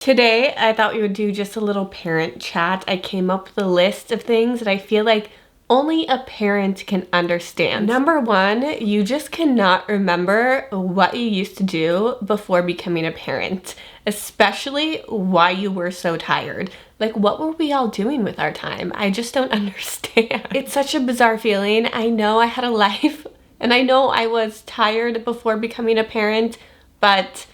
Today, I thought we would do just a little parent chat. I came up with a list of things that I feel like only a parent can understand. Number one, you just cannot remember what you used to do before becoming a parent, especially why you were so tired. Like, what were we all doing with our time? I just don't understand. It's such a bizarre feeling. I know I had a life, and I know I was tired before becoming a parent, but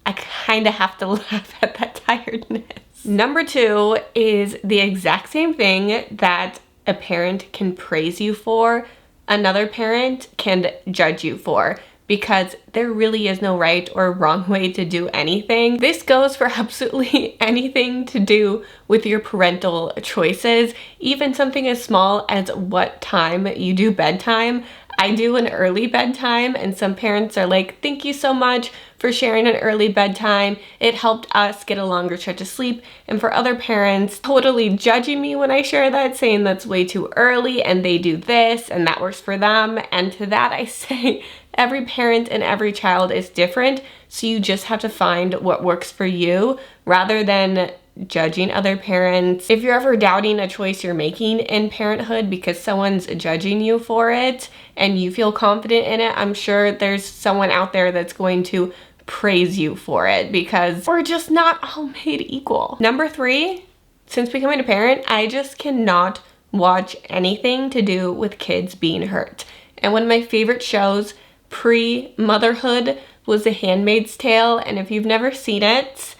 I kind of have to laugh at that tiredness. Number two is the exact same thing that a parent can praise you for, another parent can judge you for, because there really is no right or wrong way to do anything. This goes for absolutely anything to do with your parental choices, even something as small as what time you do bedtime. I do an early bedtime, and some parents are like, thank you so much for sharing an early bedtime. It helped us get a longer stretch of sleep. And for other parents, totally judging me when I share that, saying that's way too early and they do this and that works for them. And to that I say, every parent and every child is different. So you just have to find what works for you rather than judging other parents. If you're ever doubting a choice you're making in parenthood because someone's judging you for it and you feel confident in it, I'm sure there's someone out there that's going to praise you for it, because we're just not all made equal. Number three, since becoming a parent, I just cannot watch anything to do with kids being hurt. And one of my favorite shows pre-motherhood was The Handmaid's Tale, and if you've never seen it,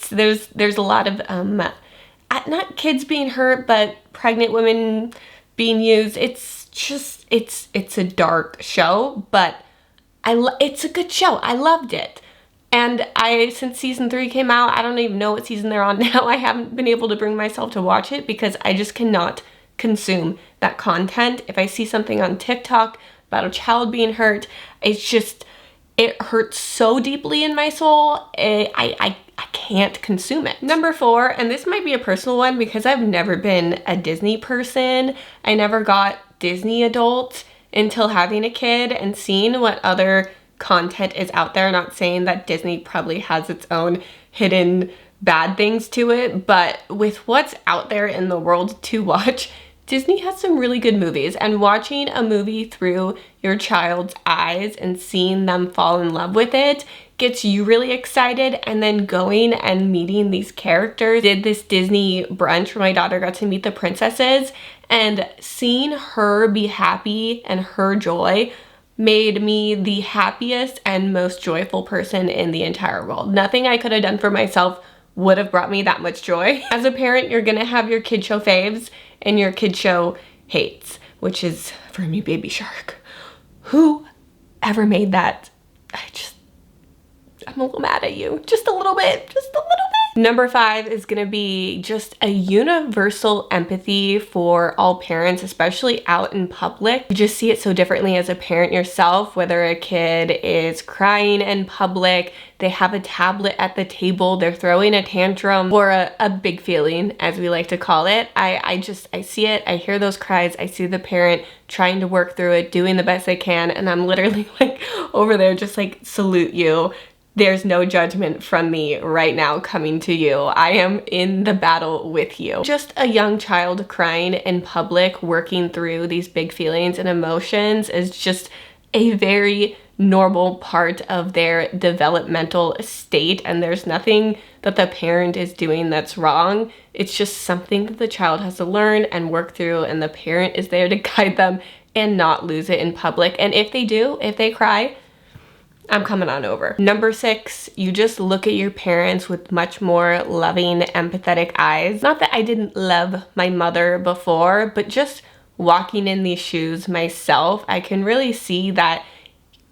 there's a lot of not kids being hurt, but pregnant women being used. It's a dark show, but it's a good show. I loved it. And since season 3 came out, I don't even know what season they're on now. I haven't been able to bring myself to watch it because I just cannot consume that content. If I see something on TikTok about a child being hurt, it hurts so deeply in my soul. I can't consume it. Number 4, and this might be a personal one because I've never been a Disney person. I never got Disney adult until having a kid and seeing what other content is out there. Not saying that Disney probably has its own hidden bad things to it, but with what's out there in the world to watch, Disney has some really good movies, and watching a movie through your child's eyes and seeing them fall in love with it gets you really excited. And then going and meeting these characters. Did this Disney brunch where my daughter got to meet the princesses, and seeing her be happy and her joy made me the happiest and most joyful person in the entire world. Nothing I could have done for myself would have brought me that much joy. As a parent, you're gonna have your kid show faves and your kid show hates, which is, for me, Baby Shark. Who ever made that? I'm a little mad at you. Just a little bit, just a little bit. Number 5 is gonna be just a universal empathy for all parents, especially out in public. You just see it so differently as a parent yourself, whether a kid is crying in public, they have a tablet at the table, they're throwing a tantrum, or a big feeling, as we like to call it. I see it, I hear those cries, I see the parent trying to work through it, doing the best they can, and I'm literally like over there just like, salute you. There's no judgment from me right now coming to you. I am in the battle with you. Just a young child crying in public, working through these big feelings and emotions is just a very normal part of their developmental state, and there's nothing that the parent is doing that's wrong. It's just something that the child has to learn and work through, and the parent is there to guide them and not lose it in public. And if they do, if they cry, I'm coming on over. Number 6, you just look at your parents with much more loving, empathetic eyes. Not that I didn't love my mother before, but just walking in these shoes myself, I can really see that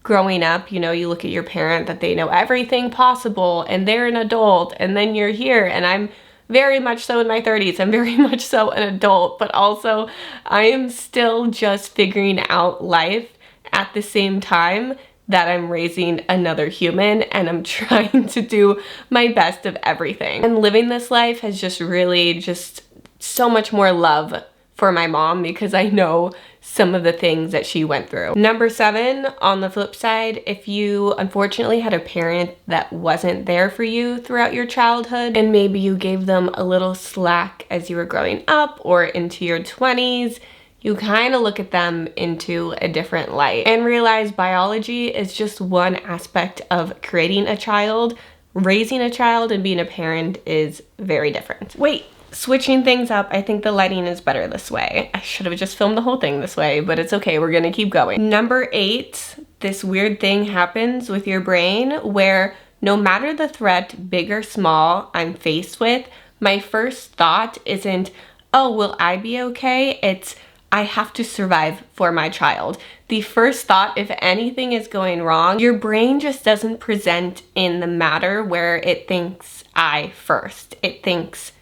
growing up, you know, you look at your parent, that they know everything possible and they're an adult, and then you're here, and I'm very much so in my 30s. I'm very much so an adult, but also I am still just figuring out life at the same time that I'm raising another human, and I'm trying to do my best of everything. And living this life has just really just so much more love for my mom because I know some of the things that she went through. Number 7, on the flip side, if you unfortunately had a parent that wasn't there for you throughout your childhood and maybe you gave them a little slack as you were growing up or into your 20s, you kind of look at them into a different light and realize biology is just one aspect of creating a child. Raising a child and being a parent is very different. Wait. Switching things up, I think the lighting is better this way. I should have just filmed the whole thing this way, but it's okay, we're gonna keep going. Number 8, this weird thing happens with your brain where no matter the threat, big or small, I'm faced with, my first thought isn't, oh, will I be okay? It's, I have to survive for my child. The first thought, if anything is going wrong, your brain just doesn't present in the matter where it thinks I first. It thinks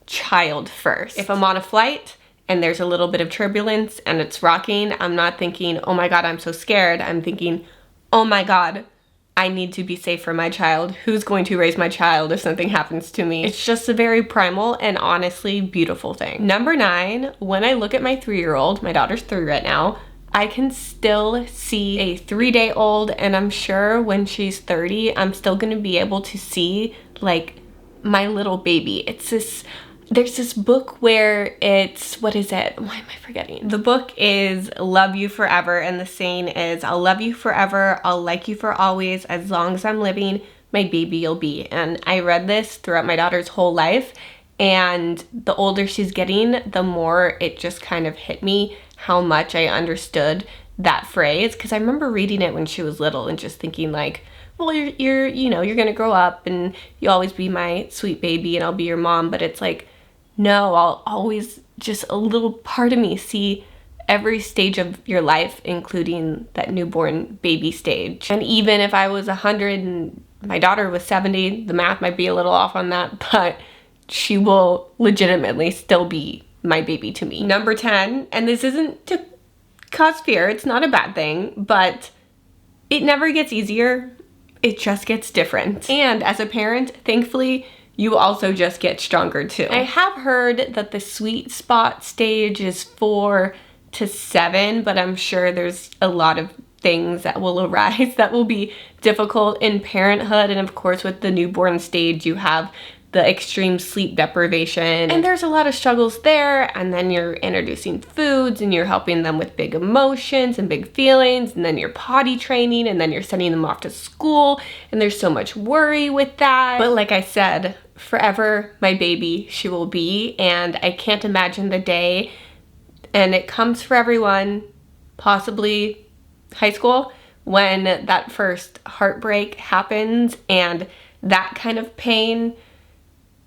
child first. If I'm on a flight and there's a little bit of turbulence and it's rocking, I'm not thinking, oh my God, I'm so scared. I'm thinking, oh my God, I need to be safe for my child. Who's going to raise my child if something happens to me? It's just a very primal and honestly beautiful thing. Number 9, when I look at my 3-year-old, my daughter's 3 right now, I can still see a 3-day-old, and I'm sure when she's 30, I'm still gonna be able to see like my little baby. There's this book where it's, what is it? Why am I forgetting? The book is Love You Forever, and the saying is, I'll love you forever, I'll like you for always, as long as I'm living, my baby you'll be. And I read this throughout my daughter's whole life, and the older she's getting, the more it just kind of hit me how much I understood that phrase, because I remember reading it when she was little and just thinking like, well, you're gonna grow up and you'll always be my sweet baby and I'll be your mom, but it's like, no, I'll always, just a little part of me, see every stage of your life, including that newborn baby stage. And even if I was 100 and my daughter was 70, the math might be a little off on that, but she will legitimately still be my baby to me. Number 10, and this isn't to cause fear, it's not a bad thing, but it never gets easier, it just gets different. And as a parent, thankfully, you also just get stronger too. I have heard that the sweet spot stage is 4 to 7, but I'm sure there's a lot of things that will arise that will be difficult in parenthood. And of course, with the newborn stage, you have the extreme sleep deprivation, and there's a lot of struggles there. And then you're introducing foods and you're helping them with big emotions and big feelings, and then you're potty training, and then you're sending them off to school, and there's so much worry with that. But like I said, forever my baby she will be, and I can't imagine the day, and it comes for everyone, possibly high school, when that first heartbreak happens, and that kind of pain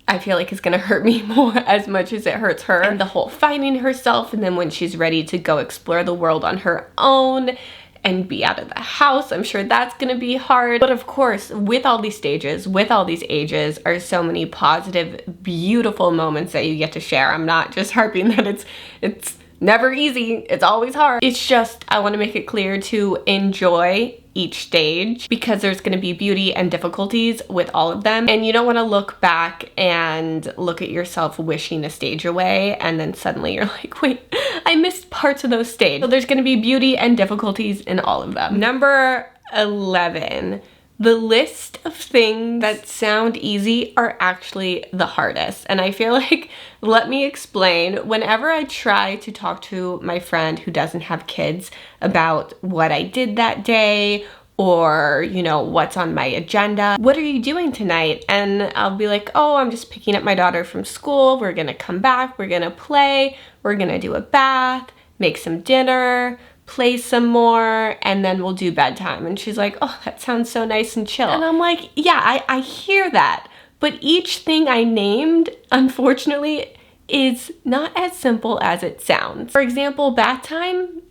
I feel like is gonna hurt me more as much as it hurts her. And the whole finding herself, and then when she's ready to go explore the world on her own and be out of the house, I'm sure that's gonna be hard. But of course, with all these stages, with all these ages, are so many positive, beautiful moments that you get to share. I'm not just harping that it's never easy, it's always hard. It's just, I wanna make it clear to enjoy each stage, because there's going to be beauty and difficulties with all of them, and you don't want to look back and look at yourself wishing a stage away and then suddenly you're like, wait, I missed parts of those stages. So there's going to be beauty and difficulties in all of them. Number 11, the list of things that sound easy are actually the hardest. And I feel like, let me explain, whenever I try to talk to my friend who doesn't have kids about what I did that day, or, you know, what's on my agenda, what are you doing tonight? And I'll be like, oh, I'm just picking up my daughter from school, we're gonna come back, we're gonna play, we're gonna do a bath, make some dinner, play some more, and then we'll do bedtime. And she's like, oh, that sounds so nice and chill. And I'm like, yeah, I hear that. But each thing I named, unfortunately, is not as simple as it sounds. For example, bath time,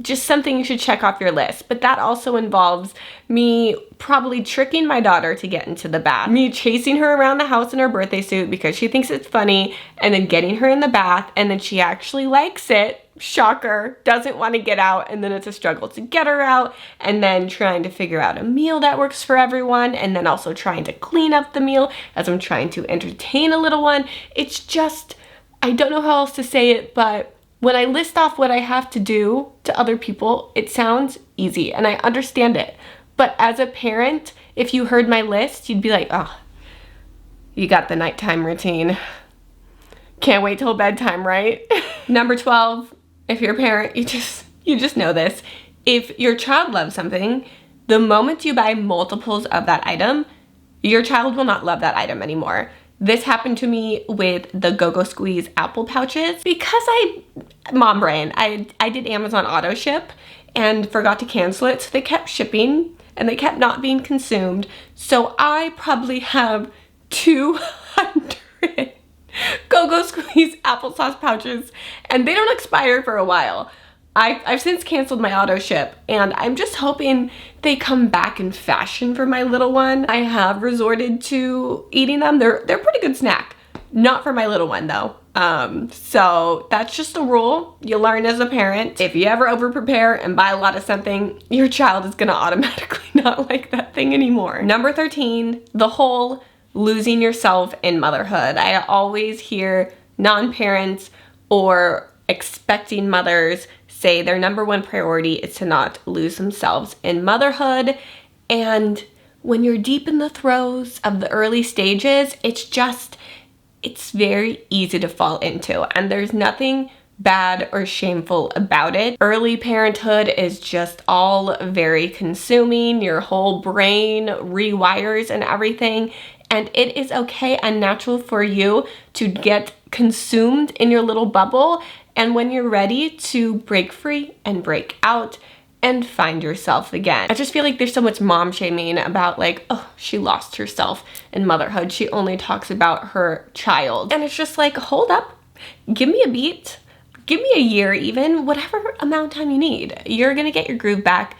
just something you should check off your list. But that also involves me probably tricking my daughter to get into the bath, me chasing her around the house in her birthday suit because she thinks it's funny, and then getting her in the bath, and then she actually likes it. Shocker, doesn't want to get out, and then it's a struggle to get her out, and then trying to figure out a meal that works for everyone, and then also trying to clean up the meal as I'm trying to entertain a little one. It's just, I don't know how else to say it, but When I list off what I have to do to other people, it sounds easy and I understand it. But as a parent, if you heard my list, you'd be like, oh, you got the nighttime routine. Can't wait till bedtime, right? Number 12, if you're a parent, you just know this. If your child loves something, the moment you buy multiples of that item, your child will not love that item anymore. This happened to me with the Go-Go Squeeze apple pouches because mom brain, I did Amazon auto ship and forgot to cancel it, so they kept shipping and they kept not being consumed. So I probably have 200 Go-Go Squeeze applesauce pouches and they don't expire for a while. I've since canceled my auto ship and I'm just hoping they come back in fashion for my little one. I have resorted to eating them. They're a pretty good snack. Not for my little one though. So that's just a rule you learn as a parent. If you ever over prepare and buy a lot of something, your child is gonna automatically not like that thing anymore. Number 13, the whole losing yourself in motherhood. I always hear non-parents or expecting mothers say their number one priority is to not lose themselves in motherhood. And when you're deep in the throes of the early stages, it's very easy to fall into, and there's nothing bad or shameful about it. Early parenthood is just all very consuming. Your whole brain rewires and everything, and it is okay and natural for you to get consumed in your little bubble. And when you're ready to break free and break out and find yourself again. I just feel like there's so much mom shaming about like, oh, she lost herself in motherhood. She only talks about her child. And it's just like, hold up, give me a beat, give me a year even, whatever amount of time you need. You're gonna get your groove back.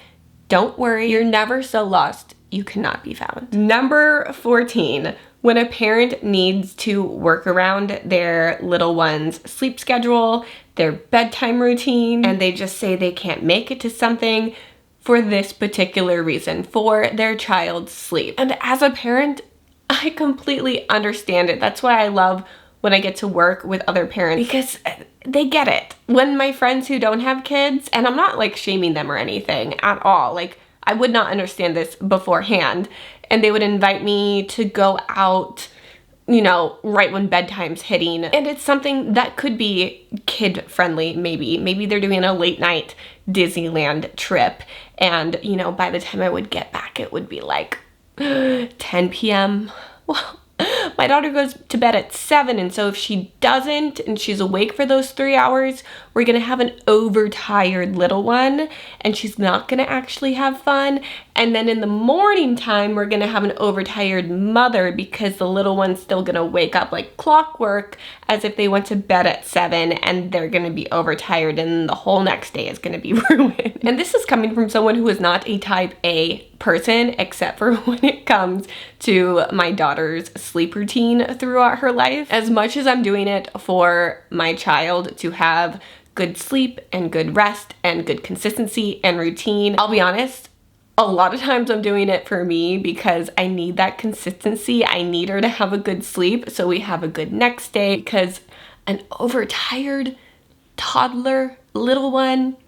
Don't worry, you're never so lost you cannot be found. Number 14, when a parent needs to work around their little one's sleep schedule, their bedtime routine, and they just say they can't make it to something for this particular reason, for their child's sleep. And as a parent, I completely understand it. That's why I love when I get to work with other parents, because they get it. When my friends who don't have kids, and I'm not like shaming them or anything at all, like I would not understand this beforehand, and they would invite me to go out, you know, right when bedtime's hitting. And it's something that could be kid friendly, maybe. Maybe they're doing a late night Disneyland trip. And, you know, by the time I would get back, it would be like 10 p.m. Well, my daughter goes to bed at 7, and so if she doesn't and she's awake for those 3 hours, we're gonna have an overtired little one and she's not gonna actually have fun. And then in the morning time, we're gonna have an overtired mother because the little one's still gonna wake up like clockwork as if they went to bed at 7, and they're gonna be overtired and the whole next day is gonna be ruined. And this is coming from someone who is not a type A person, except for when it comes to my daughter's sleep routine throughout her life. As much as I'm doing it for my child to have good sleep and good rest and good consistency and routine, I'll be honest, a lot of times I'm doing it for me because I need that consistency. I need her to have a good sleep so we have a good next day, because an overtired toddler little one,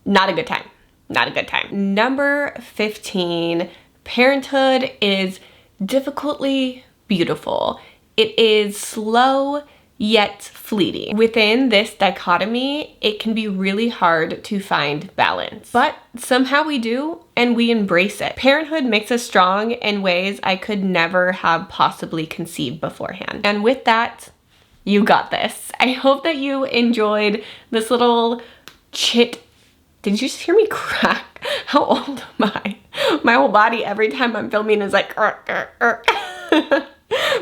not a good time. Not a good time. Number 15, parenthood is difficultly beautiful. It is slow yet fleeting. Within this dichotomy, it can be really hard to find balance, but somehow we do, and we embrace it. Parenthood makes us strong in ways I could never have possibly conceived beforehand. And with that, you got this. I hope that you enjoyed this little chit. Did you just hear me crack? How old am I? My whole body every time I'm filming is like,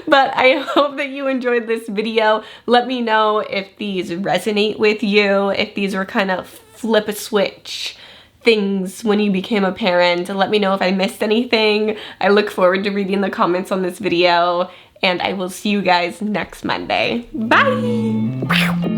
But I hope that you enjoyed this video. Let me know if these resonate with you, if these were kind of flip a switch things when you became a parent. Let me know if I missed anything. I look forward to reading the comments on this video, and I will see you guys next Monday. Bye!